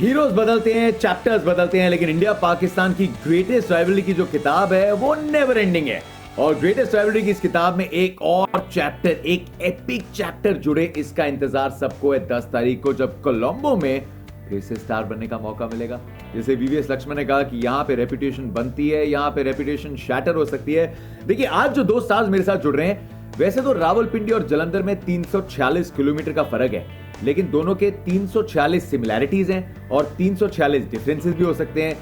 Heroes बदलते हैं, chapters बदलते हैं, लेकिन इंडिया पाकिस्तान की ग्रेटेस्ट राइवलरी की जो किताब है वो नेवर एंडिंग है। और ग्रेटेस्ट राइवलरी की इस किताब में एक और चैप्टर, एक एपिक चैप्टर जुड़े, इसका इंतजार सबको है 10 तारीख को, जब कोलंबो में फिर से स्टार बनने का मौका मिलेगा। जैसे वीवीएस लक्ष्मण ने कहा कि यहाँ पे रेपुटेशन बनती है, यहाँ पे रेपुटेशन शैटर हो सकती है। देखिए, आज जो दो स्टार्स मेरे साथ जुड़ रहे हैं, वैसे तो रावलपिंडी और जलंधर में 346 किलोमीटर का फर्क है, लेकिन दोनों के 346 सिमिलैरिटीज हैं और 346 डिफरेंसेस भी हो सकते हैं।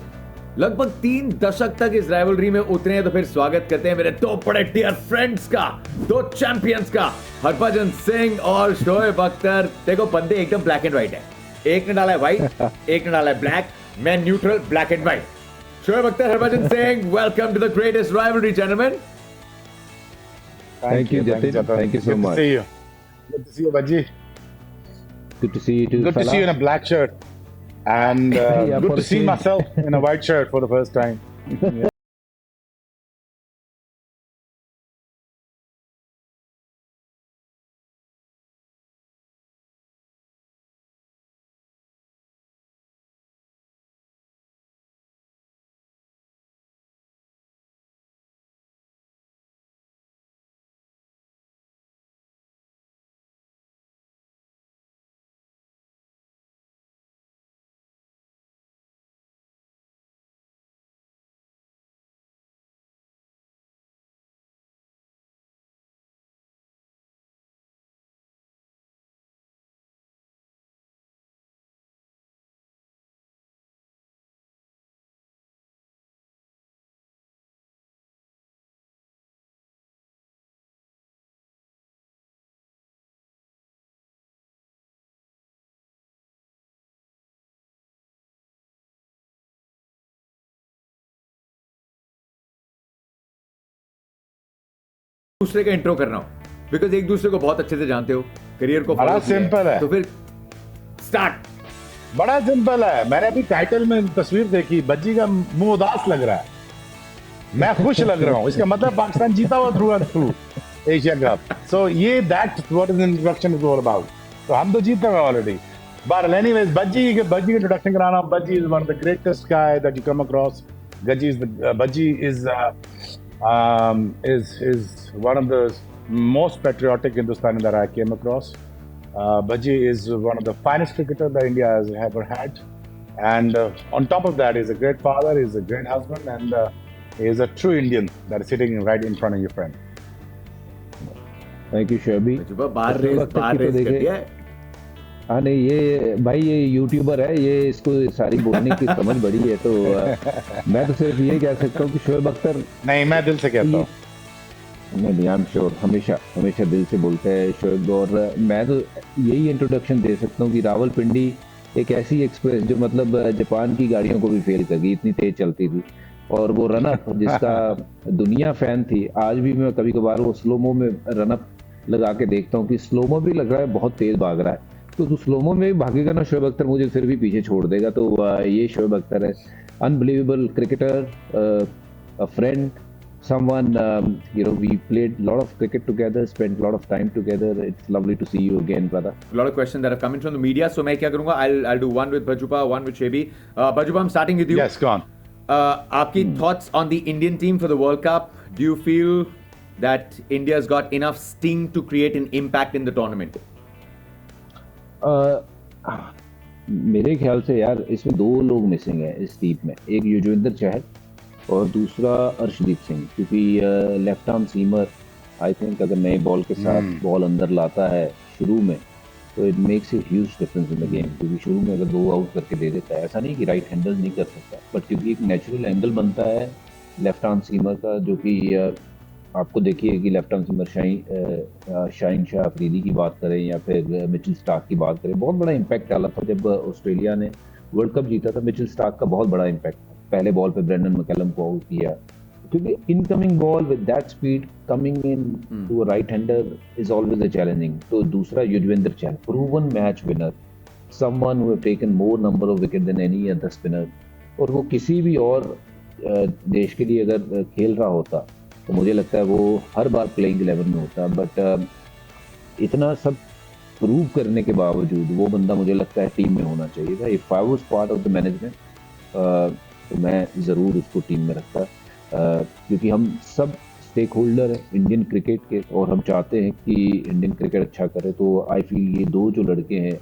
लगभग 3 दशक तक इस राइवलरी में उतरे हैं, तो फिर स्वागत करते हैं मेरे दो बड़े डियर फ्रेंड्स का, दो चैंपियंस का, हरभजन सिंह और शोएब अख्तर। देखो, बंदे एकदम ब्लैक एंड व्हाइट है, एक ने डाला है व्हाइट, एक ने डाला है ब्लैक, मैं neutral black and white. Shoaib Akhtar, Harbhajan Singh, welcome to the greatest rivalry, gentleman. Thank you, Jatin. Thank you so much. Good to see you. Good to see you, Bajji. Good to see you too, Good to fella. see you in a black shirt. And Yeah, good for to see change. myself in a white shirt for the first time. Yeah. दूसरे का intro कर रहा हूं because एक दूसरे को बहुत अच्छे से जानते हो, करियर को बड़ा follow किया simple है। तो फिर स्टार्ट। बड़ा सिंपल है। मैंने अभी टाइटल में तस्वीर देखी, बज्जी का मुंह उदास लग रहा है, मैं खुश लग रहा हूँ। इसका मतलब पाकिस्तान जीता हुआ through and through Asia cup. So ये that what is introduction is all about. तो हम तो जीते हुए ऑलरेडी। बट एनीवेज, बज्जी के इंट्रोडक्शन कराना। बज्जी is one of the greatest guy that you come across. Bajji is one of the most patriotic Hindustani that I came across. Bajji is one of the finest cricketers that India has ever had, and on top of that, he's a great father, he's a great husband, and he is a true Indian that is sitting right in front of your friend. Thank you, Shoaib. बाहर race कर दिया है। हाँ नहीं, ये भाई ये YouTuber है, ये इसको सारी बोलने की समझ बड़ी है, तो मैं तो सिर्फ ये कह सकता हूँ कि शोएब अख्तर। नहीं, मैं दिल से कहता हूँ। नहीं, आई एम श्योर, हमेशा हमेशा दिल से बोलते हैं शोएब। और मैं तो यही इंट्रोडक्शन दे सकता हूँ कि रावलपिंडी एक ऐसी एक्सप्रेस जो मतलब जापान की गाड़ियों को भी फेल कर गई, इतनी तेज चलती थी। और वो रनअप जिसका दुनिया फैन थी, आज भी मैं कभी कभार वो स्लोमो में रनअप लगा के देखता हूँ कि स्लोमो भी लग रहा है बहुत तेज भाग रहा है, तो स्लोमो में भागेगा ना शोएब अख्तर, मुझे फिर भी पीछे छोड़ देगा। तो ये शोएब अख्तर है, unbelievable cricketer, a friend, someone we played a lot of cricket together, spent a lot of time together. It's lovely to see you again, brother. A lot of questions that have come in from the media, so मैं क्या करूँगा, I'll do one with Bhajupa, one with Shebi. Bhajupa, I'm starting with you. Yes, go on. आपकी thoughts on the Indian team for the World Cup? Do you feel that India's got enough sting to create an impact in the tournament? मेरे ख्याल से यार इसमें दो लोग missing है इस टीम में, एक युजवेंद्र चहल और दूसरा अर्शदीप सिंह, क्योंकि left arm seamer I think अगर नए बॉल के साथ बॉल अंदर लाता है शुरू में, तो it makes a huge difference in the game. क्योंकि शुरू में अगर 2 आउट करके दे देता है, ऐसा नहीं कि राइट हैंडर नहीं कर सकता, बट क्योंकि एक नेचुरल एंगल बनता है लेफ्ट आर्म सीमर का, जो कि आपको देखिए कि left arm seamer Shaheen Shah Afridi की बात करें या फिर मिचेल स्टार्क की बात करें, बहुत बड़ा इम्पैक्ट डाला था जब ऑस्ट्रेलिया ने वर्ल्ड कप जीता था। मिचेल स्टार्क का बहुत बड़ा इम्पैक्ट था, पहले बॉल पे ब्रेंडन मैकलम को आउट किया, क्योंकि incoming ball with that speed coming in to a right hander is always a challenging. तो दूसरा Yuzvendra Chahal, proven match winner, someone who have taken more number of wicket than any other spinner, और वो किसी भी और देश के लिए अगर खेल रहा होता तो मुझे लगता है वो हर बार प्लेइंग 11 में होता। बट इतना सब प्रूव करने के बावजूद वो बंदा मुझे लगता है टीम में होना चाहिए था। If I was part of the management तो मैं ज़रूर उसको टीम में रखता, क्योंकि हम सब स्टेक होल्डर हैं इंडियन क्रिकेट के और हम चाहते हैं कि इंडियन क्रिकेट अच्छा करे। तो आई फील ये दो जो लड़के हैं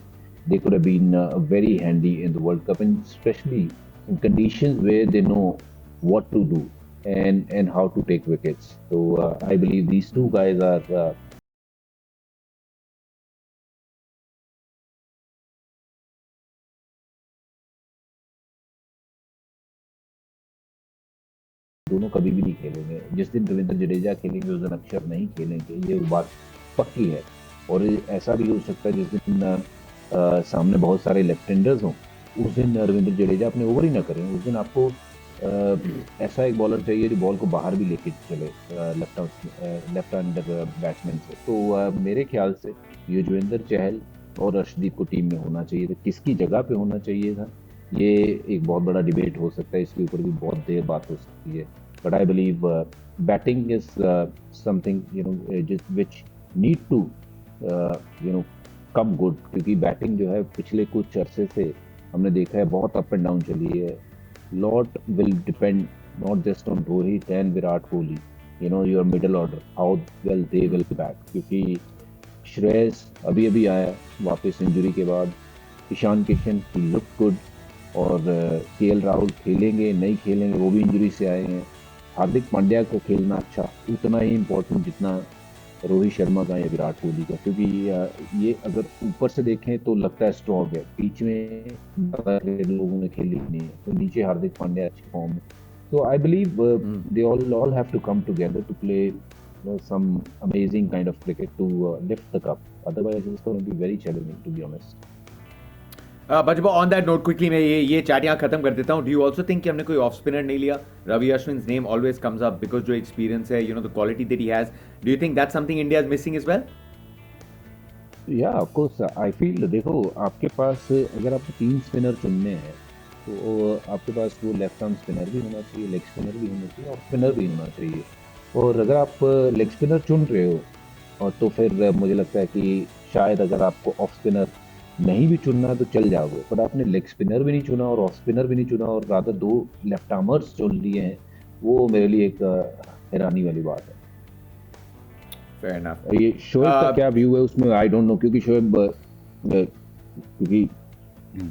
they could have been very handy in the World Cup, and especially in conditions where they know what to do and how to take wickets. So I believe these two guys are दोनों कभी भी नहीं खेलेंगे। जिस दिन रविंद्र जडेजा खेलेंगे उस दिन अक्षर नहीं खेलेंगे, ये बात पक्की है। और ऐसा भी हो सकता है जिस दिन सामने बहुत सारे लेफ्ट हैंडर्स हों उस दिन रविंद्र जडेजा अपने ओवर ही ना करें। उस दिन आपको ऐसा एक बॉलर चाहिए जो बॉल को बाहर भी लेके चले लेफ्ट हैंडर बैट्समैन से। तो मेरे ख्याल से युजवेंद्र चहल और अर्शदीप को टीम में होना चाहिए था। किसकी जगह पे होना चाहिए था ये एक बहुत बड़ा डिबेट हो सकता है, इसके ऊपर भी बहुत देर बात हो सकती है। But I believe batting is something which need to come good, क्योंकि बैटिंग जो है पिछले कुछ अरसे से हमने देखा है बहुत अप एंड डाउन चली है। Lot will depend not just on Rohit and Virat Kohli, your middle order how well they will bat, क्योंकि श्रेयस अभी अभी आया वापस इंजरी के बाद, ईशान किशन ही लुक गुड, और केएल राहुल खेलेंगे नहीं खेलेंगे वो भी इंजरी से आए हैं। हार्दिक पांड्या का खेलना अच्छा उतना ही इम्पोर्टेंट जितना रोहित शर्मा का या विराट कोहली का, क्योंकि ये अगर ऊपर से देखें तो लगता है स्ट्रॉन्ग है, बीच में लोगों ने खेली नहीं है, तो नीचे हार्दिक पांड्या अच्छी फॉर्म है। तो I believe they all have to come together to play some amazing kind of cricket to lift the cup. Otherwise it's going to be very challenging, to be honest. Bajwa on that note quickly मैं ये chat यहाँ खत्म कर देता हूँ। Do you also think कि हमने कोई ऑफ स्पिनर नहीं लिया? Ravi Ashwin name always comes up because जो एक्सपीरियंस है, the quality that he has. Do you think that's something India is missing as well? Yeah of course I feel, देखो आपके पास अगर आपको 3 स्पिनर चुनने हैं तो आपके पास वो लेफ्ट आर्म स्पिनर भी होना चाहिए, लेग स्पिनर भी होना चाहिए, ऑफ स्पिनर भी होना चाहिए। और अगर आप लेग स्पिनर चुन रहे हो और तो फिर मुझे लगता है कि शायद अगर आपको ऑफ स्पिनर नहीं भी चुनना है तो चल जाओगे, पर आपने लेग स्पिनर भी नहीं चुना और ऑफ स्पिनर भी नहीं चुना और रादर 2 लेफ्ट आर्मर्स चुन लिए हैं, वो मेरे लिए एक हैरानी वाली बात है। Fair enough. ये शोएब का क्या व्यू है उसमें आई डोंट नो, क्योंकि शोएब क्योंकि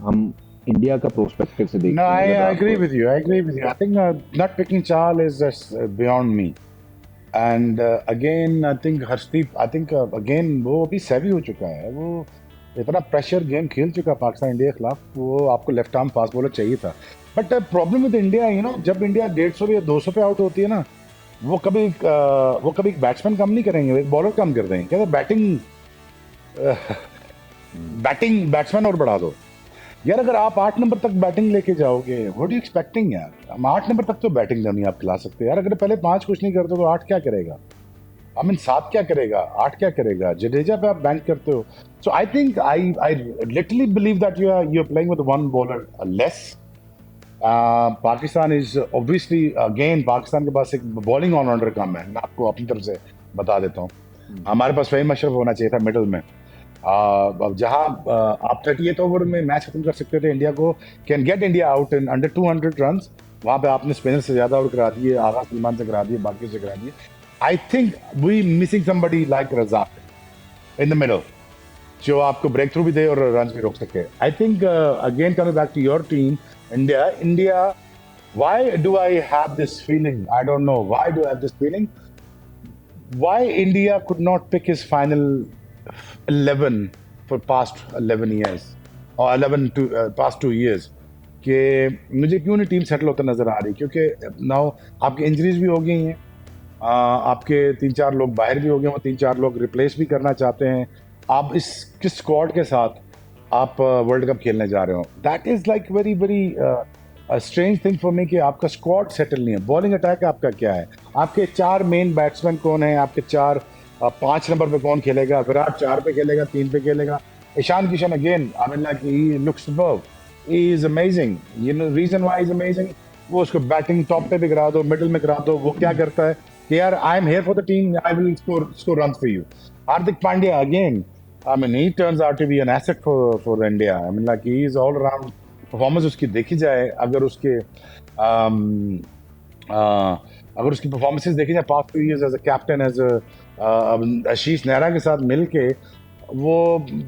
हम इंडिया का प्रोस्पेक्टिव से देखते हैं। No, I agree with you. I think not picking Chahal is just beyond me. And again, I think Harshdeep, again वो अभी सेवी हो चुका है, वो इतना प्रेशर गेम खेल चुका है पाकिस्तान इंडिया के खिलाफ, वो आपको लेफ्ट आर्म फास्ट बॉलर चाहिए था। बट प्रॉब्लम विद इंडिया, जब इंडिया 150 या 200 पे आउट होती है ना, वो कभी बैट्समैन कम नहीं करेंगे, एक बॉलर कम कर देंगे, कहते बैटिंग बैट्समैन और बढ़ा दो यार। अगर आप 8 नंबर तक बैटिंग लेके जाओगे, व्हाट यू एक्सपेक्टिंग यार? हम 8 नंबर तक तो बैटिंग नहीं आप खिला सकते यार। अगर पहले 5 कुछ नहीं करते तो 8 क्या करेगा? 7 क्या करेगा? 8 क्या करेगा? जडेजा पे आप बैंक करते हो। So I think I literally believe that you are playing with 1 bowler less. Pakistan is obviously, again Pakistan के पास एक बॉलिंग ऑलराउंडर कम है, मैं आपको अपनी तरफ से बता देता हूँ। हमारे पास फहीम अशरफ होना चाहिए था मिडल में। अब जहां आप 38 ओवर में मैच खत्म कर सकते थे, इंडिया को can get India out in under 200 runs, वहां पे आपने स्पिनर से ज्यादा आउट करा दिए, आगा सलमान से करा दिए, बाकी से करा दिए। I think we missing somebody like Razzaq in the middle जो आपको ब्रेक थ्रू भी दे और रन भी रोक सके। I think again coming back to your team India, why do I have this feeling? I don't know why do I have this feeling, why India could not pick his final 11 for past 11 years or 11 to past 2 years कि मुझे क्यों नहीं team settle होता नजर आ रही? क्योंकि now आपकी injuries भी हो गई हैं, आपके 3-4 लोग बाहर भी हो गए, वो 3-4 लोग रिप्लेस भी करना चाहते हैं। आप इस किस स्क्वाड के साथ आप वर्ल्ड कप खेलने जा रहे हो? That is like very very strange thing for me कि आपका स्क्वाड सेटल नहीं है। बॉलिंग अटैक आपका क्या है? आपके 4 मेन बैट्समैन कौन है? आपके 5 नंबर पे कौन खेलेगा? विराट 4 पे खेलेगा, 3 पे खेलेगा। Ishan Kishan again, I mean like he looks superb, he is amazing. Reason why is amazing, वो उसको बैटिंग टॉप पे भी करा दो, मिडिल में करा दो, वो क्या करता है कि यार I am here for the team, I will score runs for you. Hardik Pandya again, I mean, he turns out to be an asset for India. I mean, like he is all around performance उसकी देखी जाए, um, अगर उसकी performances देखी जाए past 2 years as a captain, as a आशीष नेहरा के साथ मिलके वो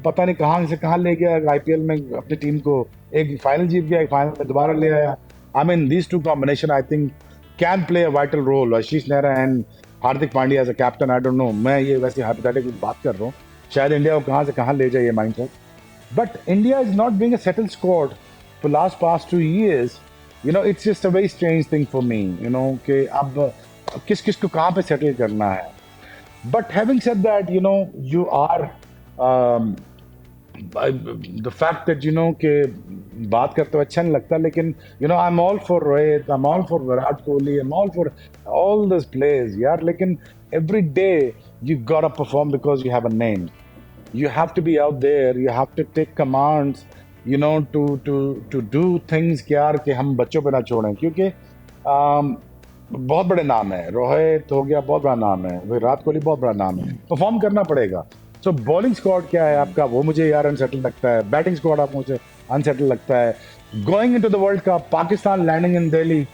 पता नहीं कहाँ से कहाँ ले गया आईपीएल में अपनी टीम को, एक फाइनल जीत गया, एक फाइनल में दोबारा ले आया. I mean, these two combination I think can play a vital role. Ashish Nehra and Hardik Pandya as a captain, I don't know. मैं ये वैसे hypothetical बात कर रहा हूँ. शायद इंडिया को कहाँ से कहाँ ले जाए ये mindset. But India is not being a settled squad for past 2 years. You know, it's just a very strange thing for me. You know, कि अब किस किस को कहाँ पे सेटल करना है. But having said that, you know, you are the fact that you know कि बात करते हुए अच्छा नहीं लगता, लेकिन you know I'm all for Rohit, I'm all for Virat Kohli, I'm all for all those players यार, लेकिन every day you gotta perform because you have a name. You have to be out there, you have to take commands, you know, to do things कि यार कि हम बच्चों पे ना छोड़ें, क्योंकि बहुत बड़े नाम है. रोहित हो गया, बहुत बड़ा नाम है. विराट कोहली बहुत बड़ा नाम है. परफॉर्म करना पड़ेगा. सो बॉलिंग स्क्वाड क्या है आपका, वो मुझे यार अनसेटल लगता है. बैटिंग स्क्वाड आप मुझे अनसेटल लगता है. Going into the world cup, Pakistan landing in Delhi,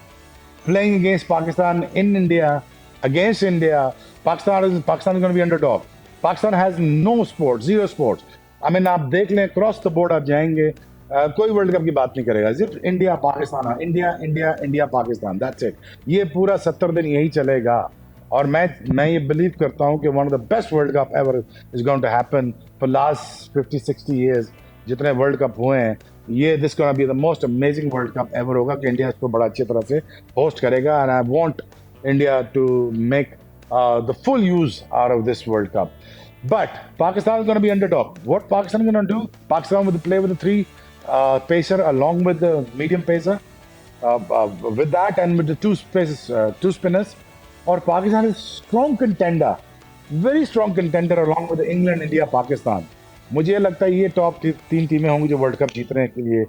playing against Pakistan in India, against India. Pakistan is going to be underdog. Pakistan has no sports, zero sports. I mean, आप देख लें cross the board आप जाएंगे, कोई world cup की बात नहीं करेगा. सिर्फ India Pakistan, India India India Pakistan, that's it. ये पूरा 70 दिन यही चलेगा. और मैं ये बिलीव करता हूँ कि one of the best world cup ever is going to happen for last 50-60 years. जितने वर्ल्ड कप हुए हैं, ये this gonna be the most amazing world cup ever होगा कि इंडिया इसको बड़ा अच्छी तरह से होस्ट करेगा. And I want India to make the full use out of this World Cup. But Pakistan is going to be underdog. What Pakistan is going to do? Pakistan will play with the 3 pacer along with the medium pacer. With that and with the 2 spinners. Or Pakistan is strong contender, very strong contender along with England, India, Pakistan. मुझे लगता है ये top 3 टीमें होंगी जो world cup जीतने के लिए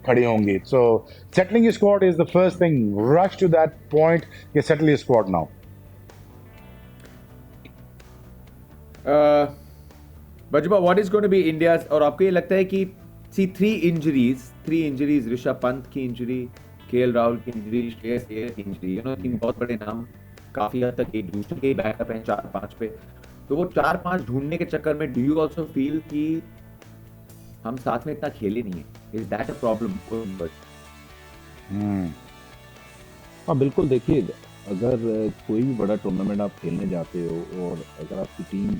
खड़ी होंगी. So settling your squad is the first thing. Rush to that point. You settle your squad now. Bajwa, what is going to be India, और आपको ये लगता है कि सी 3 इंजरीज, ऋषभ पंत की इंजरी, केएल राहुल की इंजरी, श्रेयस अय्यर की इंजरी, यू नो 3 बहुत बड़े नाम काफी हद तक एक दूसरे के बैकअप हैं 4-5 पे. तो वो 4-5 ढूंढने के चक्कर में डू यू आल्सो फील कि हम साथ में इतना खेले नहीं है? Is that a problem? हाँ बिल्कुल. देखिए, अगर कोई भी बड़ा टूर्नामेंट आप खेलने जाते हो और अगर आपकी टीम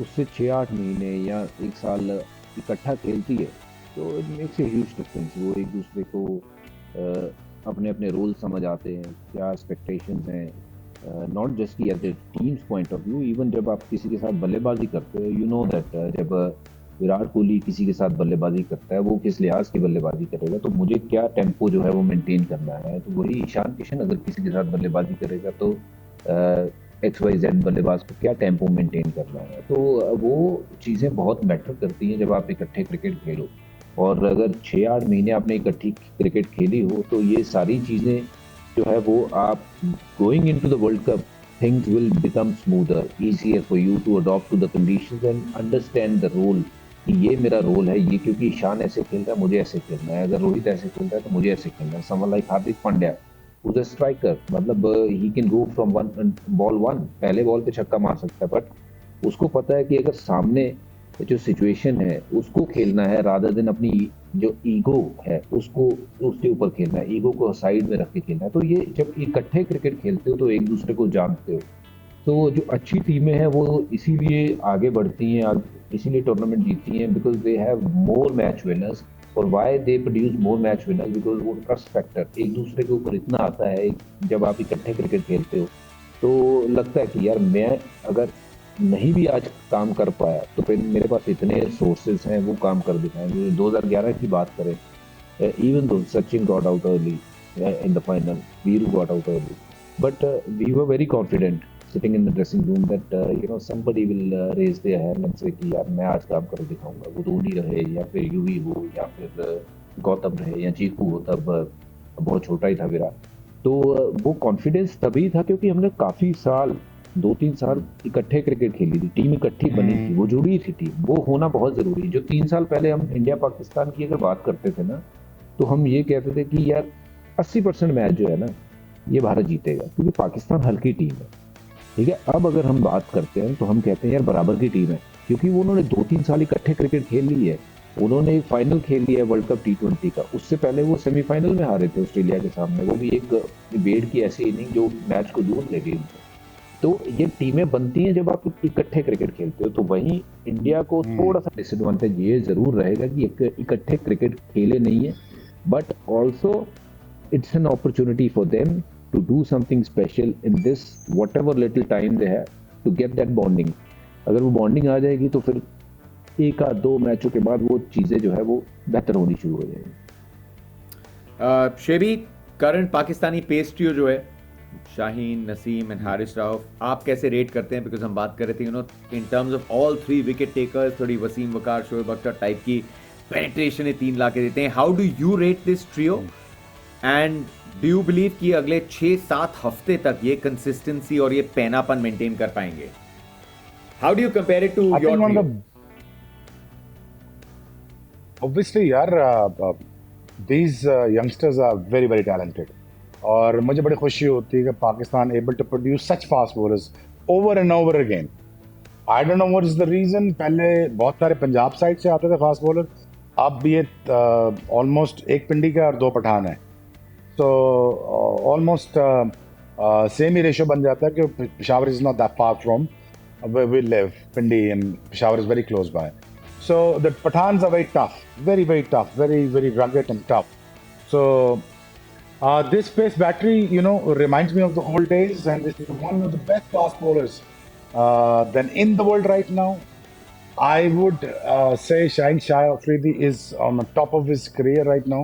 उससे 6-8 महीने या 1 साल इकट्ठा खेलती है तो it makes a huge difference. वो एक दूसरे को अपने अपने रोल समझ आते हैं, क्या एक्सपेक्टेशंस हैं, नॉट जस्ट की at the teams point of view. Even जब आप किसी के साथ बल्लेबाजी करते हो, यू नो दैट जब विराट कोहली किसी के साथ बल्लेबाजी करता है वो किस लिहाज की बल्लेबाजी करेगा, तो मुझे क्या टेम्पो जो है वो मेंटेन करना है. तो वही ईशान किशन अगर किसी के साथ बल्लेबाजी करेगा तो XYZ बल्लेबाज को क्या टेम्पो मेंटेन करना है. तो वो चीज़ें बहुत मैटर करती हैं जब आप इकट्ठे क्रिकेट खेलो. और अगर 6-8 महीने आपने इकट्ठी क्रिकेट खेली हो तो ये सारी चीज़ें जो है वो आप going into the world cup, things will become smoother, easier for you to adopt to the conditions and understand the role. कि ये मेरा रोल है, ये क्योंकि ईशान ऐसे खेल रहा है मुझे ऐसे खेलना है, अगर रोहित ऐसे खेल रहा है तो मुझे ऐसे खेलना है. Someone like Hardik Pandya who's a striker, मतलब he can go from ball 1, पहले बॉल पे छक्का मार सकता है, बट उसको पता है कि अगर सामने जो सिचुएशन है उसको खेलना है रादर देन अपनी जो ईगो है उसको उसके ऊपर खेलना है, ईगो को साइड में रख के खेलना है. तो ये जब इकट्ठे क्रिकेट खेलते हो तो एक दूसरे को जानते हो. तो जो अच्छी टीमें हैं वो इसीलिए आगे बढ़ती हैं, इसीलिए टूर्नामेंट जीतती हैं, because they have more match winners. और why they produce more match winners, because वो ट्रस्ट फैक्टर एक दूसरे के ऊपर इतना आता है. जब आप इकट्ठे क्रिकेट खेलते हो तो लगता है कि यार मैं अगर नहीं भी आज काम कर पाया तो फिर मेरे पास इतने सोर्सेज हैं वो काम कर दिखाएंगे. 2011 की बात करें, even though Sachin got out early in the final, Viru got out early, but we were very confident sitting in the dressing room that somebody will raise their hand and say कि यार मैं आज काम कर दिखाऊंगा. वो धोनी रहे या फिर यूवी हो या फिर गौतम रहे या चीकू हो, तब बहुत छोटा ही था विराट. तो वो कॉन्फिडेंस तभी था क्योंकि हमने काफ़ी साल 2-3 साल इकट्ठे क्रिकेट खेली थी, टीम इकट्ठी बनी थी, वो जुड़ी थी टीम, वो होना बहुत ज़रूरी है। जो 3 साल पहले हम इंडिया पाकिस्तान की अगर बात करते थे ना, तो हम ये कहते थे कि यार 80% मैच जो है ना, ये भारत जीतेगा, क्योंकि पाकिस्तान हल्की टीम है। ठीक है, अब अगर हम बात करते हैं तो हम कहते हैं यार बराबर की टीम है, क्योंकि वो उन्होंने 2-3 साल इकट्ठे क्रिकेट खेल ली है। उन्होंने एक फाइनल खेल लिया है वर्ल्ड कप T20 का, उससे पहले वो सेमीफाइनल में हारे थे ऑस्ट्रेलिया के सामने, वो भी एक बेड की ऐसी इनिंग जो मैच को दूर ले गई। तो ये टीमें बनती हैं जब आप इकट्ठे क्रिकेट खेलते हो। तो वहीं इंडिया को थोड़ा सा डिसएडवांटेज ये जरूर रहेगा कि इकट्ठे क्रिकेट खेले नहीं है, but also it's an opportunity for them to do something special in this whatever little time they have to get that bonding. अगर वो बॉन्डिंग आ जाएगी तो फिर एक आध 2 मैचों के बाद वो चीज़ें जो है वो बेहतर होनी शुरू हो जाएगी। शेबी, करंट पाकिस्तानी पेस ट्रियो जो है, शाहीन, नसीम एंड हारिस राउफ, आप कैसे रेट करते हैं? बिकॉज हम बात कर रहे थे in terms of all 3 wicket takers, थोड़ी वसीम वकार, शोएब अख्तर टाइप की पेनिट्रेशन 3 ला के देते हैं। How do you rate this trio and do you believe कि अगले 6-7 हफ्ते तक ये कंसिस्टेंसी और ये पैनापन मेंटेन कर पाएंगे? How do you compare it to your trio? Obviously, यार, these youngsters are very very talented. और मुझे बड़ी खुशी होती है कि Pakistan able to produce such fast bowlers over and over again. I don't know what is the reason. पहले बहुत सारे पंजाब साइड से आते थे फास्ट बॉलर, अब ये ऑलमोस्ट एक पिंडी का और 2 पठान है, तो ऑलमोस्ट सेम ही रेशो बन जाता है कि Peshawar is not that far from where we live. Pindi and Peshawar is very close by. So the Pathans are very tough, very very tough, very very rugged and tough. So this pace battery, reminds me of the old days, and this is one of the best fast bowlers then in the world right now. I would say Shaheen Shah Afridi is on the top of his career right now,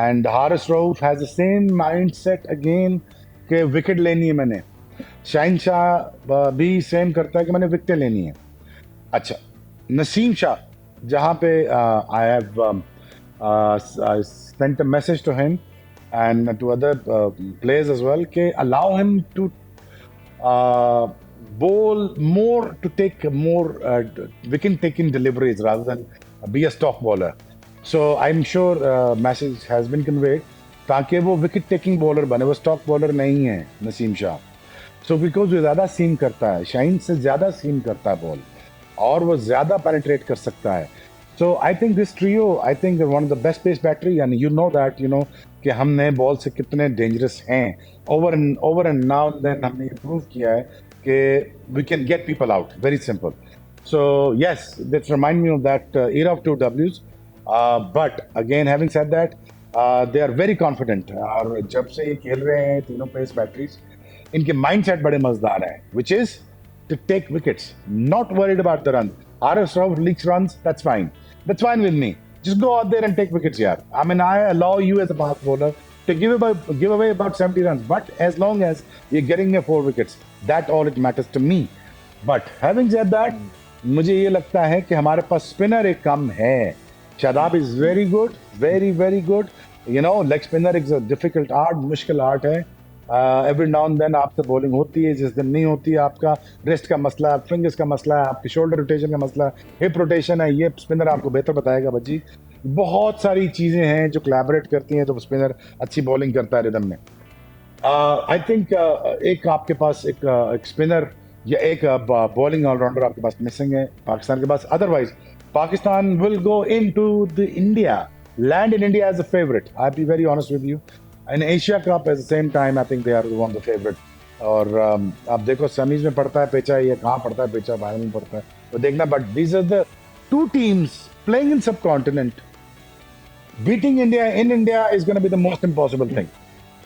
and Haris Rauf has the same mindset again कि wicket लेनी है मैंने। शाहीन शाह भी same करता है कि मैंने wicket लेनी है। अच्छा, नसीम शाह, जहाँ पे I have sent a message to him and to other players as well, ke allow him to bowl more, to take more wicket taking deliveries rather than be a stock bowler. So I'm sure message has been conveyed ताकि वो wicket taking bowler बने, वो stock bowler नहीं है Naseem Shah. So because वो ज़्यादा सीम करता है, शाहीन से ज़्यादा सीम करता है बॉल, और वो ज़्यादा पेनिट्रेट कर सकता है। So I think this trio, I think one of the best pace battery, and you know that कि हमने बॉल से कितने डेंजरस हैं। ओवर एंड नाउ देन हमने ये प्रूव किया है कि we can get people out, very simple. So yes, that's remind me of that era of 2 Ws, but again having said that they are very confident. और जब से ये खेल रहे हैं तीनों पेस बैटरीज, इनके माइंडसेट बड़े मजेदार हैं, which is to take wickets, not worried about the run. Haris Rauf leaks runs, that's fine with me. Just go out there and take wickets, yaar. I mean, I allow you as a fast bowler to give away about 70 runs, but as long as you're getting me 4 wickets, that all it matters to me. But having said that, मुझे ये लगता है कि हमारे पास spinner एक कम है। Shadab is very good, very very good. Leg spinner is a difficult art, मुश्किल art है। एवरी नाउ एंड देन आपसे बॉलिंग होती है, जिस दिन नहीं होती है आपका रेस्ट का मसला है, फिंगर्स का मसला है, आपकी शोल्डर रोटेशन का मसला है, हिप रोटेशन है, ये स्पिनर आपको बेहतर बताएगा भज्जी। बहुत सारी चीज़ें हैं जो कोलैबोरेट करती हैं तो स्पिनर अच्छी बॉलिंग करता है रिदम में। आई थिंक एक आपके पास एक स्पिनर या एक बॉलिंग ऑलराउंडर आपके पास मिसिंग है पाकिस्तान के पास। Otherwise Pakistan will go in to the India, land in India as a favourite. I be very honest with you. In Asia cup at the same time I think they are one the favourite. और आप देखो semis में पड़ता है पेचा, ये कहाँ पड़ता है पेचा, फाइनल में पड़ता है, तो देखना। But these are the 2 teams playing in subcontinent. Beating India in India is going to be the most impossible thing.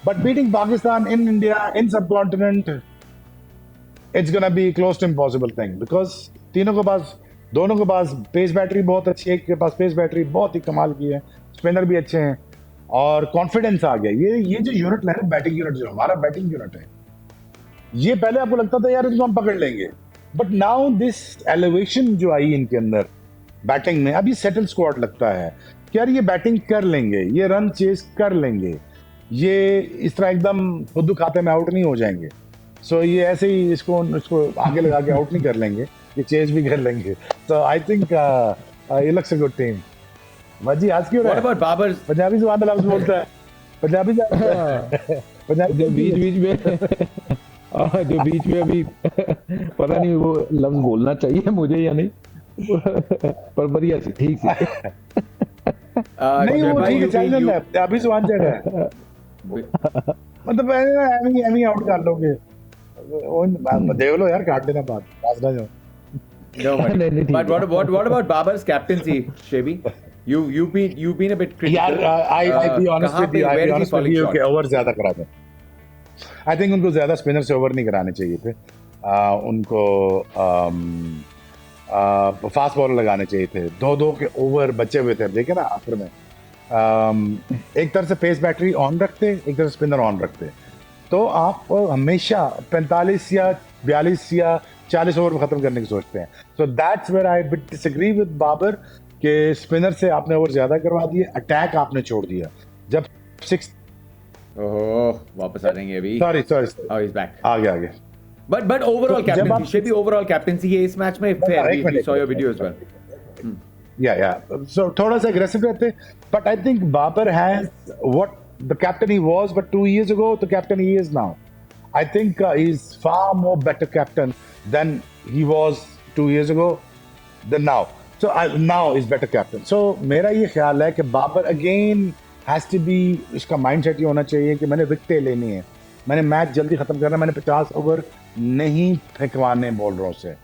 But beating Pakistan in India in subcontinent, it's going to be close to impossible thing. Because दोनों के पास pace battery बहुत अच्छी है, एक के पास pace battery बहुत ही कमाल की है, स्पिनर भी अच्छे हैं और कॉन्फिडेंस आ गया। ये जो यूनिट है, बैटिंग यूनिट जो हमारा बैटिंग यूनिट है, ये पहले आपको लगता था यार इसको हम पकड़ लेंगे, बट नाउ दिस एलिवेशन जो आई इनके अंदर बैटिंग में, अब ये सेटल स्क्वाड लगता है कि यार ये बैटिंग कर लेंगे, ये रन चेस कर लेंगे, ये इस तरह एकदम खुद खाते में आउट नहीं हो जाएंगे। सो ये ऐसे ही इसको आगे लगा के आउट नहीं कर लेंगे, ये चेंज भी कर लेंगे। तो आई थिंक ये लुक्स अ गुड टीम। भाजी आज क्यों What about Babar's? पंजाबी जुबान में लफ्ज बोलता है, पंजाबी पंजाबी जो बीच बीच में जो बीच में अभी पता नहीं वो लफ्ज बोलना चाहिए मुझे या नहीं, पर बढ़िया सी ठीक सी। नहीं वो ठीक है, चल जाता है पंजाबी जुबान जगह है, मतलब एमी आउट कर लोगे, देख लो यार, काट देना बात ना जाओ। No, नहीं, but what about Babar's captaincy, Shebi? You've been a bit critical. यार I be honest with you, where is he falling short? कि ओवर ज्यादा करा थे। आई थिंक उनको ज्यादा स्पिनर से ओवर नहीं कराने चाहिए थे, उनको फास्ट बॉलर लगाने चाहिए थे। दो के ओवर बचे हुए थे, देखे ना आखिर में, एक तरफ से पेस बैटरी ऑन रखते, एक तरफ स्पिनर ऑन रखते, तो आप हमेशा 45 या 42 या 40 ओवर में खत्म करने की सोचते हैं। So that's where I bit disagree with Babar कि स्पिनर से आपने ओवर ज्यादा करवा दिए, अटैक आपने छोड़ दिया। जब 6 ओह, वापस आ जाएंगे अभी। Sorry Oh, he's back. आगे But overall तो जब captaincy, Shebi, overall captaincy ये इस मैच में fair. We saw your video as well. yeah, so थोड़ा सा aggressive रहते, but I think Babar has what the captain he was but 2 years ago, the captain he is now. I think he's far more better captain than he was 2 years ago than now. So now is better captain. So मेरा ये ख्याल है कि Babar again has to be, इसका mindset ये होना चाहिए कि मैंने विकेटें लेनी है, मैंने मैच जल्दी खत्म करना, मैंने 50 ओवर नहीं फेंकवाने बॉलरों से।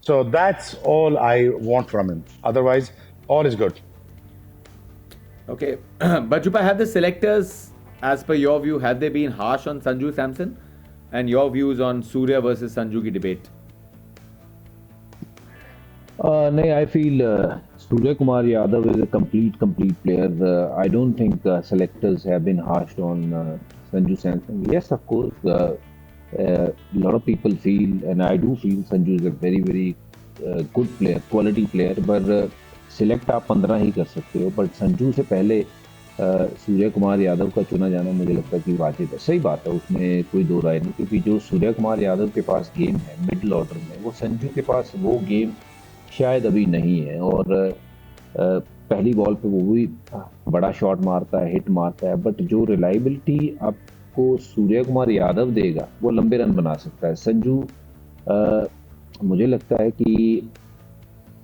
So that's all I want from him. Otherwise, all is good. Okay, but Jupa, have the selectors, as per your view, have they been harsh on Sanju Samson? And your views on Surya versus Sanju की debate? नहीं, I feel Surya Kumar Yadav is a complete player. I don't think selectors have been harsh on Sanju Samson. Yes, of course, a lot of people feel, and I do feel, Sanju is a very good player, quality player. पर select आप 15 ही कर सकते हो, but Sanju से पहले सूर्य कुमार यादव का चुना जाना मुझे लगता है कि वाजिब है। सही बात है, उसमें कोई दो राय नहीं, क्योंकि जो सूर्य कुमार यादव के पास गेम है मिडिल ऑर्डर में, वो संजू के पास वो गेम शायद अभी नहीं है। और पहली बॉल पे वो भी बड़ा शॉट मारता है, हिट मारता है, बट जो रिलायबिलिटी आपको सूर्य कुमार यादव देगा वो लंबे रन बना सकता है। संजू मुझे लगता है कि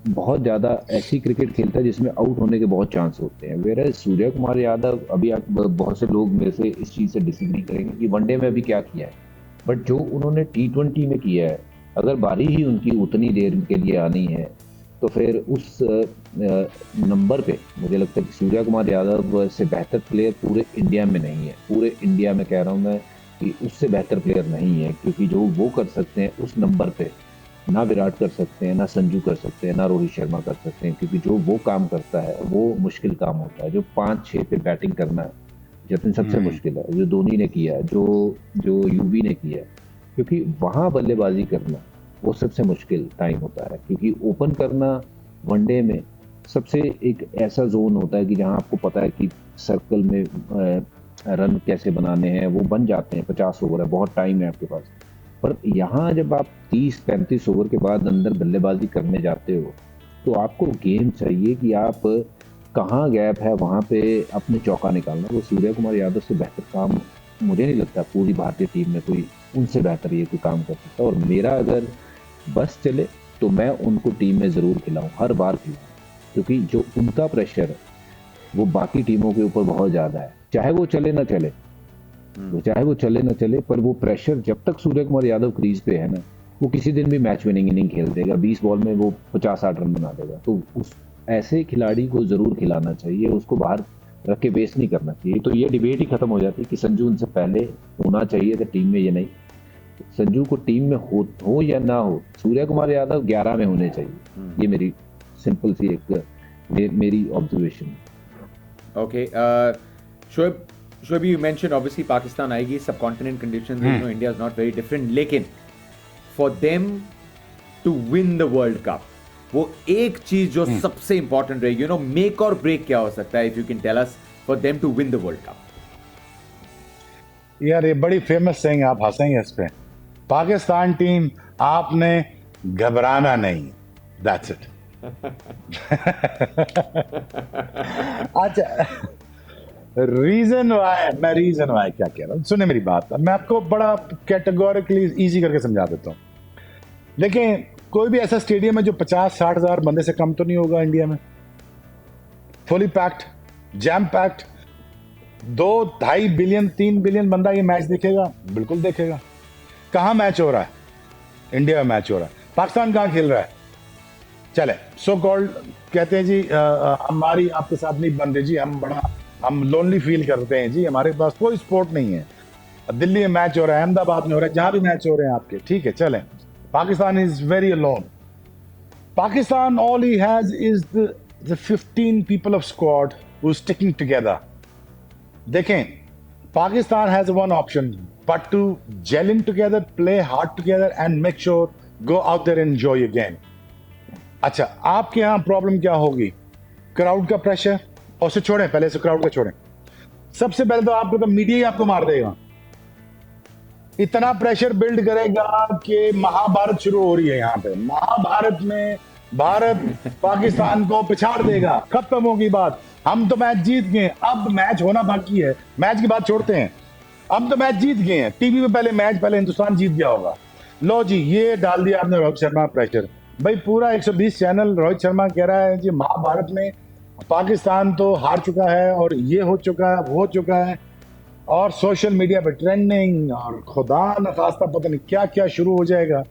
बहुत ज़्यादा ऐसी क्रिकेट खेलता है जिसमें आउट होने के बहुत चांस होते हैं। वेयर सूर्य कुमार यादव, अभी आप बहुत से लोग मेरे से इस चीज़ से डिसएग्री करेंगे कि वनडे में अभी क्या किया है, बट जो उन्होंने T20 में किया है, अगर बारी ही उनकी उतनी देर के लिए आनी है तो फिर उस नंबर पे मुझे लगता है कि सूर्य कुमार यादव से बेहतर प्लेयर पूरे इंडिया में नहीं है। पूरे इंडिया में कह रहा हूँ मैं कि उससे बेहतर प्लेयर नहीं है, क्योंकि जो वो कर सकते हैं उस नंबर पे ना विराट कर सकते हैं, ना संजू कर सकते हैं, ना रोहित शर्मा कर सकते हैं, क्योंकि जो वो काम करता है वो मुश्किल काम होता है। जो 5-6 पे बैटिंग करना है जतिन सबसे मुश्किल है, जो धोनी ने किया है, जो यूवी ने किया है, क्योंकि वहाँ बल्लेबाजी करना वो सबसे मुश्किल टाइम होता है। क्योंकि ओपन करना वनडे में सबसे एक ऐसा जोन होता है कि जहाँ आपको पता है कि सर्कल में रन कैसे बनाने हैं, वो बन जाते हैं। 50 ओवर है, बहुत टाइम है आपके पास, पर यहाँ जब आप 30-35 ओवर के बाद अंदर बल्लेबाजी करने जाते हो तो आपको गेम चाहिए कि आप कहाँ गैप है वहाँ पे अपने चौका निकालना। वो सूर्य कुमार यादव से बेहतर काम मुझे नहीं लगता पूरी भारतीय टीम में कोई उनसे बेहतर ये कोई काम कर सकता। और मेरा अगर बस चले तो मैं उनको टीम में ज़रूर खिलाऊँ, हर बार खिलाऊँ, क्योंकि जो उनका प्रेशर है वो बाकी टीमों के ऊपर बहुत ज़्यादा है। चाहे वो चले ना चले, पर वो प्रेशर जब तक सूर्य कुमार यादव क्रीज पे है ना, वो किसी दिन भी मैच विनिंग इनिंग खेल देगा, 20 बॉल में वो 50-60 रन बना देगा। तो उस ऐसे खिलाड़ी को जरूर खिलाना चाहिए, उसको बाहर रख के वेस्ट नहीं करना चाहिए। तो ये डिबेट ही खत्म हो जाती है कि संजू उनसे पहले होना चाहिए था टीम में, ये नहीं। संजू को टीम में हो या ना हो, सूर्य कुमार यादव 11 में होने चाहिए। ये मेरी सिंपल सी एक मेरी observation. Okay, Shoaib, you mentioned obviously Pakistan आएगी, subcontinent conditions, you know, India is not very different, लेकिन for them to win the World Cup, वो एक चीज जो सबसे इंपॉर्टेंट रहेगी, you know, make or break क्या हो सकता है, if you can tell us, for them to win the World Cup? यार ये बड़ी फेमस सेइंग, आप हंसेंगे इस पे, पाकिस्तान टीम, आपने घबराना नहीं, दैट्स इट। अच्छा, रीजन वाई क्या कह रहा हूँ, सुने मेरी बात, मैं आपको बड़ा कैटेगोरिकली इजी करके समझा देता हूँ। देखिए, कोई भी ऐसा स्टेडियम है जो 50-60 हजार बंदे से कम तो नहीं होगा इंडिया में, fully packed, jam packed, 2-2.5 billion 3 billion बंदा ये मैच देखेगा, बिल्कुल देखेगा। कहाँ मैच हो रहा है? इंडिया में मैच हो रहा है। पाकिस्तान कहाँ खेल रहा है? चले, सो कॉल्ड कहते हैं जी, हमारी आपके साथ नहीं बन रही जी, हम लोनली फील करते हैं जी, हमारे पास कोई स्पोर्ट नहीं है। दिल्ली में मैच हो रहा है, अहमदाबाद में हो रहा है, जहां भी मैच हो रहे हैं आपके, ठीक है, चलें। Pakistan is very alone. Pakistan, all he has is the 15 people of squad who's sticking together. देखें, Pakistan has one option, but to gel in together, play hard together, and make sure go out there and enjoy your game. अच्छा, आपके यहाँ problem क्या होगी? Crowd का pressure, और उसे छोड़ें, पहले से क्राउड का छोड़ें। सबसे पहले तो आपको तो मीडिया ही आपको मार देगा, इतना प्रेशर बिल्ड करेगा कि महाभारत शुरू हो रही है यहाँ पे। महाभारत में भारत पाकिस्तान को पिछाड़ देगा, खत्म होगी बात। हम तो मैच जीत गए, अब मैच होना बाकी है। मैच की बात छोड़ते हैं, अब तो मैच जीत गए हैं। टीवी में पहले हिंदुस्तान जीत गया होगा। लो जी, ये डाल दिया आपने रोहित शर्मा प्रेशर। भाई पूरा 120 चैनल रोहित शर्मा कह रहा है जी महाभारत में पाकिस्तान तो हार चुका है, और ये हो चुका है, वो हो चुका है, और सोशल मीडिया पे ट्रेंडिंग, और खुदा न खास्ता पता नहीं क्या क्या शुरू हो जाएगा।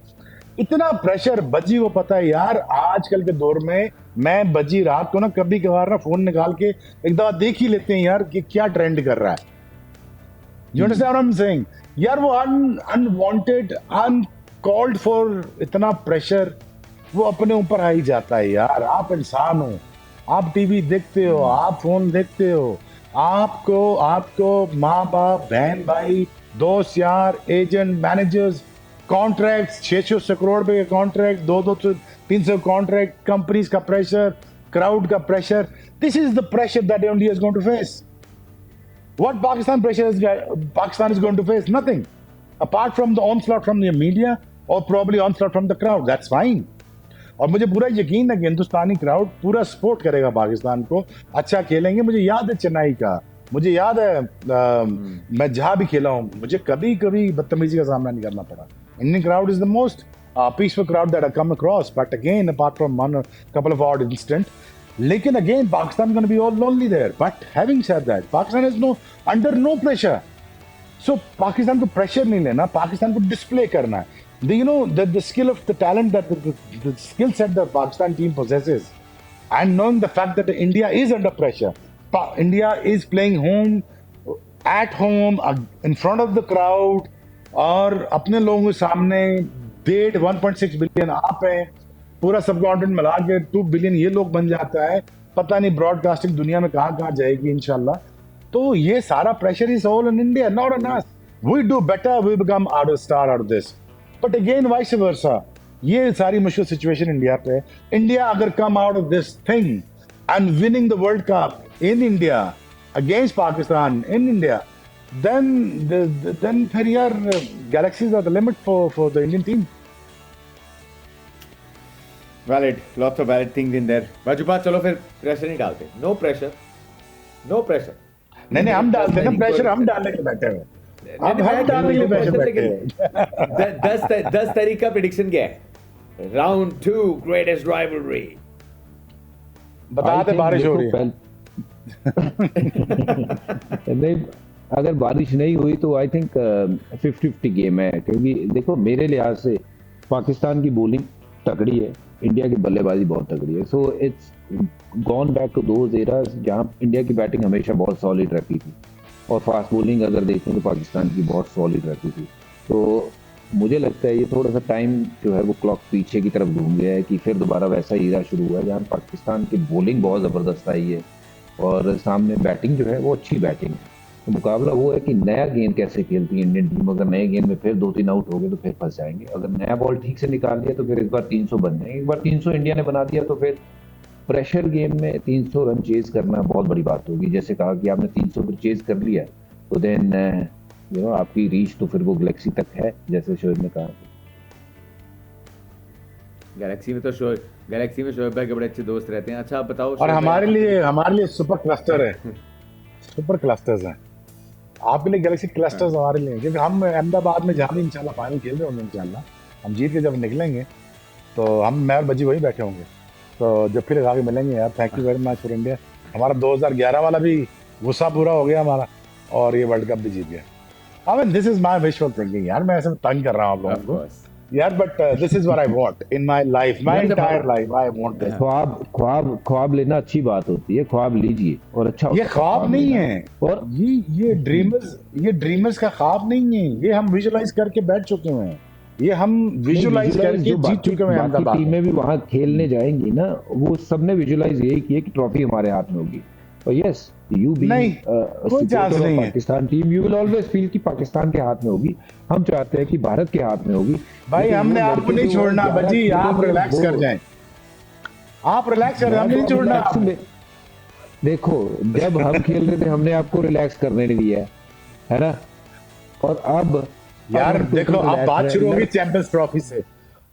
इतना प्रेशर बज्जी को पता है यार। आजकल के दौर में मैं बज्जी रात को ना कभी कभार ना फोन निकाल के एक दफा देख ही लेते हैं यार कि क्या ट्रेंड कर रहा है। You understand what I'm saying? यार वो अनवांटेड, अनकॉल्ड फॉर इतना प्रेशर वो अपने ऊपर आ ही जाता है यार। आप इंसान हो, आप टीवी देखते हो, आप फोन देखते हो, आपको माँ बाप, बहन भाई, दोस्त यार, एजेंट, मैनेजर्स, कॉन्ट्रैक्ट्स, 600 करोड़ रुपए के कॉन्ट्रैक्ट, 200-300 कॉन्ट्रैक्ट, कंपनीज का प्रेशर, क्राउड का pressure. This is the pressure that India is going to face. What Pakistan is going to face? Nothing. Apart from the onslaught from the media or probably onslaught from the crowd. That's fine. और मुझे पूरा यकीन है कि हिंदुस्तानी crowd पूरा support करेगा पाकिस्तान को, अच्छा खेलेंगे। मुझे याद है चेन्नई का, मुझे याद है मैं जहाँ भी खेला हूँ, मुझे कभी कभी बदतमीजी का सामना नहीं करना पड़ा। Indian crowd is the most peaceful crowd that I come across, but again apart from one couple of odd incident, लेकिन अगेन Pakistan going to be all lonely there. But having said that, Pakistan is under no pressure. So Pakistan को pressure नहीं लेना, पाकिस्तान को display करना है। You know the skill of the talent that the skill set that Pakistan team possesses, and knowing the fact that India is under pressure, India is playing at home in front of the crowd, और अपने लोगों के सामने 1.6 billion आप हैं, पूरा सब continent मिला के 2 बिलियन ये लोग बन जाता है। पता नहीं ब्रॉडकास्टिंग दुनिया में कहाँ जाएगी इंशाल्लाह। तो ये सारा pressure is all in India, not on us. We do better, we become out of star out of this, but again vice versa. ये सारी मुश्किल सिचुएशन इंडिया पे। इंडिया अगर come out of this thing and winning the world cup in India against Pakistan in India, then फिर यार galaxies are the limit for the Indian team. Valid, lots of valid things in there. बाजूबात, चलो फिर pressure नहीं डालते। No pressure, no pressure. नहीं हम डालते ना प्रेशर, हम डालने के बैठे हैं। अब हम डालने के प्रेशर बैठे हैं। 10 तारीख का प्रेडिक्शन क्या है? Round 2 greatest rivalry. बता दे बारिश हो रही है। नहीं, अगर बारिश नहीं हुई तो आई थिंक 50-50 गेम है, क्योंकि देखो मेरे लिहाज से पाकिस्तान की बॉलिंग तगड़ी है, इंडिया की बल्लेबाजी बहुत तगड़ी है। So it's gone back to those eras जहां इंडिया की बैटिंग हमेशा बहुत सॉलिड रहती थी, और फास्ट बॉलिंग अगर देखें तो पाकिस्तान की बहुत सॉलिड रहती थी। तो मुझे लगता है ये थोड़ा सा टाइम जो है वो क्लॉक पीछे की तरफ घूम गया है, कि फिर दोबारा वैसा हीरा शुरू हुआ है जहाँ पाकिस्तान की बॉलिंग बहुत ज़बरदस्त आई है और सामने बैटिंग जो है वो अच्छी बैटिंग है। तो मुकाबला वो है कि नया गेंद कैसे खेलती है इंडियन टीम। अगर नए गेंद में फिर 2-3 आउट हो गए तो फिर फंस जाएंगे। अगर नया बॉल ठीक से निकाल दिया तो फिर इस बार 300 बन जाएंगे। एक बार 300 इंडिया ने बना दिया तो फिर प्रेशर गेम में 300 रन चेज करना बहुत बड़ी बात होगी। जैसे कहा कि आपने 300 पर चेज कर लिया तो देन आपकी रीच तो फिर वो गैलेक्सी तक है, जैसे शोएब ने कहा। गैलेक्सी में शोएब भाई के बड़े अच्छे दोस्त रहते हैं। अच्छा आप बताओ और शोएब भाई, हमारे लिए सुपर क्लस्टर है, सुपर क्लस्टर्स हैं। आपके लिए गैलेक्सी क्लस्टर्स हमारे लिए हैं, क्योंकि हम अहमदाबाद में जहाँ भी इंशाल्लाह फाइनल खेल रहे होंगे, इंशाल्लाह हम जीत के जब निकलेंगे तो मैं और बज्जी वही बैठे होंगे, तो जब फिर लगा के मिलेंगे यार। Thank you very much for India. हमारा 2011 वाला भी गुस्सा पूरा हो गया हमारा, और ये वर्ल्ड कप भी जीत गया। I mean this is my visual thinking यार, मैं ऐसे तंग कर रहा हूँ आप ऑफ लोगों को कोर्स यार, but this is what I want in my life, my entire life I want this. ख्वाब लेना अच्छी बात होती है, ख्वाब लीजिए और अच्छा ये होता ख्वाब नहीं लेना। है, और ये ड्रीमर्स का ख्वाब नहीं है, ये हम विजुअलाइज करके बैठ चुके हुए हैं, ये हम विजुअलाइज करके जो जीत चुके हुए हैं बाकी अहमदाबाद में। टीमें भी वहां खेलने जाएंगी ना, वो सबने विजुअलाइज यही किया कि ट्रॉफी हमारे हाथ में होगी। और यस, यू बी नहीं, कोई चांस नहीं है। Pakistan team, you will always feel कि पाकिस्तान के हाथ में होगी। हम चाहते हैं कि भारत के हाथ में होगी। भाई लेकिन हमने वो आपको लड़के नहीं जो छोड़ना 11 बजी, आप खेलेंगे, रिलैक्स कर वो- जाएं, आप रिलैक्स कर, हमने नहीं मैं तो छोड़ना relax आपको। में- देखो, जब हम खेल रहे थे हमने आपको रिलैक्स करने नहीं दिया है ना। और अब यार हम देखो, बिल्कुल अब relax बात रहे शुरू होगी हैं। चैंपियंस ट्रॉफी से,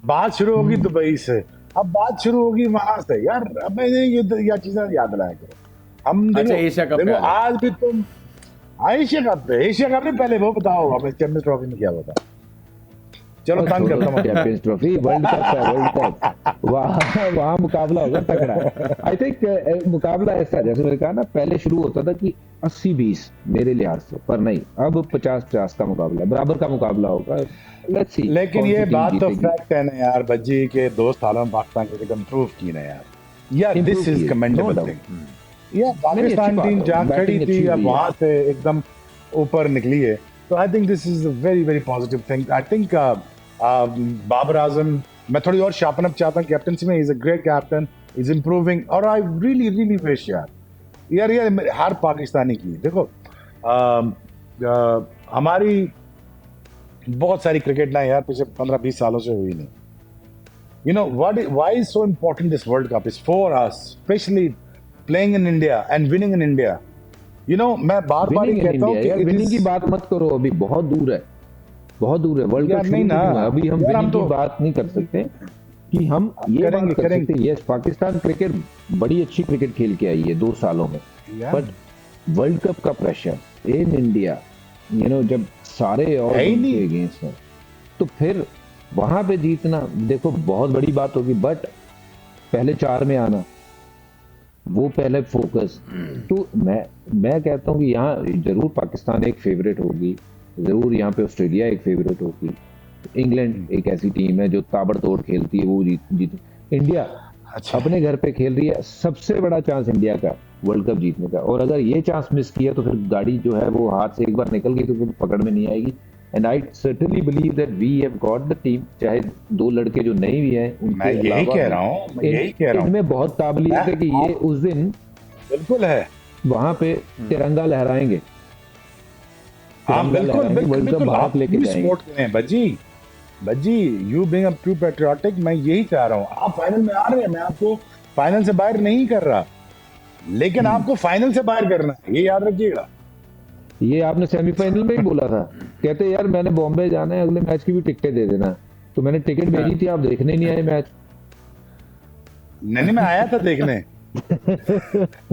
बात शुरू होगी दुबई से, अब बात शुरू होगी वहां से यार। अब मैं ये चीजें याद दिलाया करो। हम अच्छा, देखो, एशिया कप देखो का है। आज भी तुम एशिया कप नहीं, पहले वो बताओ हमें चैंपियंस ट्रॉफी में क्या होता। चलो और तंग छोड़ो करता हूँ। चैंपियंस ट्रॉफी, वर्ल्ड कप है, वर्ल्ड कप वहाँ मुकाबला होगा तगड़ा। आई थिंक मुकाबला ऐसा, जैसे मैंने कहा ना, पहले शुरू होता था कि 80-20 मेरे लिहाज से, पर नहीं, अब 50-50 का मुकाबला, बराबर का मुकाबला होगा। लेट्स सी लेकिन कौन ये सी टीम बात तो जीतेगी। फैक्ट है ना यार बज्जी के 2 सालों में पाकिस्तान क्रिकेट इम्प्रूव की ना यार, this is commendable No doubt. Thing. या अच्छी पाकिस्तान बात टीम है, जहाँ खड़ी बैटिंग थी अच्छी अब हुई है। वहां से एकदम ऊपर निकली है, तो I think this is a very very positive thing. I think Babar Azam, मैं थोड़ी और शार्पन अप चाहता हूँ कैप्टनसी में, is a great captain, is improving, और आई रियली रियली विश यार ये हर पाकिस्तानी की देखो, हमारी बहुत सारी क्रिकेट ना यार पिछले 15-20 सालों से हुई नहीं। You know why is so important this World Cup is for us, especially playing in India and winning in India. You know, मैं बार-बार ये विनिंग इन कहता हूँ इंडिया, कि यार विनिंग की बात मत करो, अभी बहुत दूर है, बहुत दूर है। वर्ल्ड यार कप नहीं शुरू ना, नहीं हुआ, अभी हम यार हम विनिंग की तो बात नहीं कर सकते कि हम ये करेंगे बात कर करेंगे सकते। यस, पाकिस्तान क्रिकेट बड़ी अच्छी क्रिकेट खेल के आई है 2 सालों में, यार, बट वर्ल्ड कप का प्रेशर इन इंडिया, जब सारे और है ही उनके नहीं। अगेंस्ट हैं, तो फिर वहां पे जीतना देखो बहुत बड़ी बात होगी, बट पहले 4 में आना, वो पहले फोकस। तो मैं कहता हूँ कि यहाँ जरूर पाकिस्तान एक फेवरेट होगी, जरूर यहाँ पे ऑस्ट्रेलिया एक फेवरेट होगी, इंग्लैंड एक ऐसी टीम है जो ताबड़तोड़ खेलती है, वो जीत। इंडिया अच्छा अपने घर पे खेल रही है, सबसे बड़ा चांस इंडिया का वर्ल्ड कप जीतने का, और अगर ये चांस मिस किया तो फिर गाड़ी जो है वो हाथ से एक बार निकल गई तो फिर पकड़ में नहीं आएगी। And I certainly believe that we have got the team, चाहे 2 लड़के जो नहीं भी हैं मैं उनके यही अलावा कह भी रहा हूँ, मैं यही कह रहा हूँ। इनमें बहुत काबिलियत है कि ये उस दिन बिल्कुल है, वहां पे तिरंगा लहराएंगे, हाँ तिरंगा बिल्कुल लहराएंगे, वर्ल्ड कप बिल्कुल, भारत आप लेके भी जाएंगे। सपोर्ट करें बज्जी, you being a true patriotic, मैं यही चाह रहा हूँ। आप फाइनल में आ रहे हैं, मैं आपको फाइनल से बाहर नहीं कर रहा, लेकिन आपको फाइनल से बाहर करना है, ये याद रखिएगा। ये आपने सेमीफाइनल में ही बोला था, कहते यार मैंने बॉम्बे जाना है, अगले मैच की भी टिकटें दे देना, तो मैंने टिकट भेजी थी, आप देखने नहीं आए मैच। नहीं मैं आया था देखने,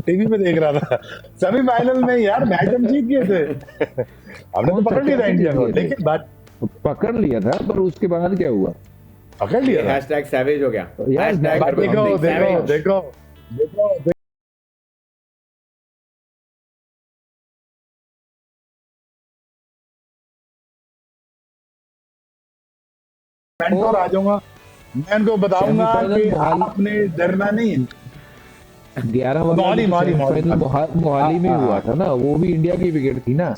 टीवी पे देख रहा था सेमीफाइनल में यार, मैच हम जीत गए थे हमने तो पकड़ लिया था इंडिया को, लेकिन बात पकड़ लिया था, पर उसके बाद क्या हुआ? पकड़ लिया था। हैशटैग सैवेज हो गया। यार, हैशटैग बात देखो हरभजन सिंह देखो savage। देखो देखो देखो और आ जाऊंगा, मैं उनको बताऊंगा सेमीफाइनल कि मोहाली, आपने डरना नहीं है। 11 वाला मोहाली भी तो मोहाली सेमीफाइनल मोहाली में ही हाँ, हुआ था ना, वो भी इंडिया की विकेट थी ना,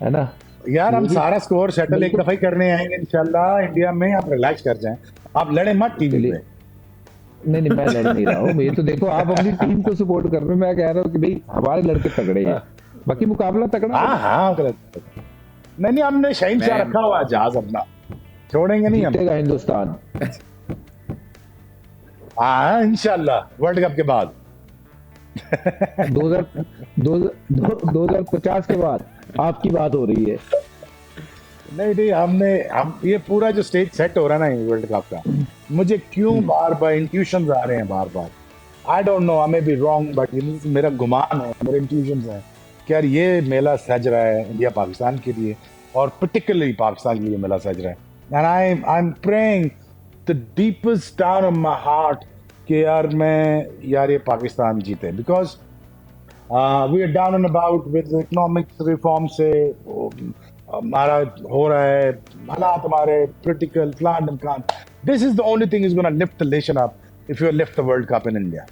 है ना। यार वो हम भी सारा स्कोर सेटल एक बिल्कुल। दफा ही करने आएंगे इंशाल्लाह इंडिया में, आप रिलैक्स कर जाएं, आप लड़े मत टीवी चलिए, पे। नहीं मैं लड़ नहीं रहा हूँ, ये तो देखो आप अपनी टीम को सपोर्ट कर रहे हो, मैं कह रहा हूँ कि भाई हमारे लड़के तगड़े हैं, बाकी मुकाबला तगड़ा हाँ हाँ गलत नहीं, हमने शहनशाह मैं- रखा हुआ है जहाज अपना, छोड़ेंगे नहीं हम। जीतेगा हिंदुस्तान। हाँ इंशाल्लाह वर्ल्ड कप के बाद 2050 के बाद आपकी बात हो रही है। नहीं हम ये पूरा जो स्टेज सेट हो रहा है ना वर्ल्ड कप का, मुझे क्यों बार बार इंट्यूशंस आ रहे हैं बार बार। I don't know, I may be wrong, but मेरा गुमान है, मेरे इंट्यूशंस है कि यार ये मेला सज रहा है इंडिया पाकिस्तान के लिए, और पर्टिकुलरली पाकिस्तान के लिए मेला सज रहा है। And I am praying the deepest down of my heart कि यार ये पाकिस्तान जीते, because we are down and about with economic reform से हमारा हो रहा है, हालात हमारे क्रिटिकल, प्लान एंड कान। This is the only thing is gonna lift the nation up if you lift the World Cup in India.